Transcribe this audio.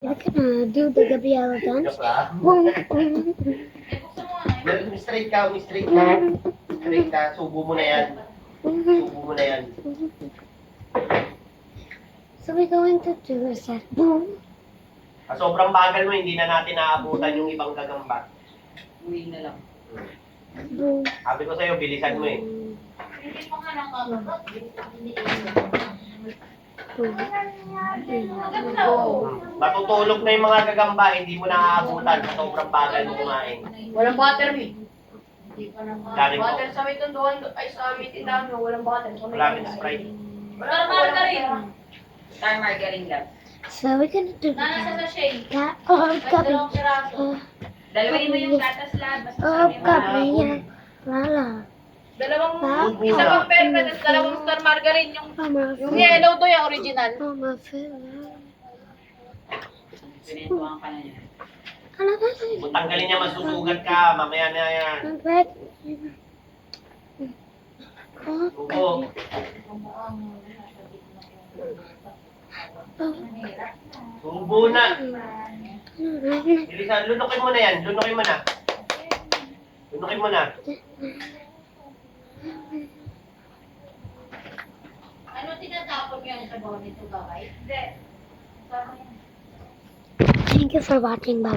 You're gonna do the Gabriela dance? Joke lang. Boom, Straight ka, straight ka. Straight ka, subo mo na yan. Subo mo na yan. So we're going to do is that boom. Sobrang bagal mo, hindi na natin naabutan yung ibang gagamba. Uwi na lang. Boom. Sabi ko sa'yo, bilisan mo eh. Hindi pa nga nakakagat. Matutulog na yung mga gagamba, hindi mo naaabutan. Sobrang bagal mo kumain. Walang butter, eh. Hindi pa Galing mo. butter sa may tunduan, ay sa may tindahan nyo, walang butter. Maraming Sprite. Walang margarine. Tayo margarine lang. So we're gonna do Nasa sachet. that. Oh, copy. Dalawang piraso. Dalawin mo yung gatas lahat. Basta Oh, sabi mo. copy. Yeah. Lala. Dalawang, Mama. isa pang perla, tapos dalawang star margarine. Mama. Yung yellow to, yung original. Mama. Pinintuan ka na niya. Ano ba ito? Kung tanggalin niya, masusugat ka. Mamaya na yan. Wait. Oh, Subo. Subo na. Bilisan, lunukin mo na yan. Lunukin mo na. Lunukin mo na. Ano tinatapon yung sabaw nito, babay? Hindi. Thank you for watching. Bye.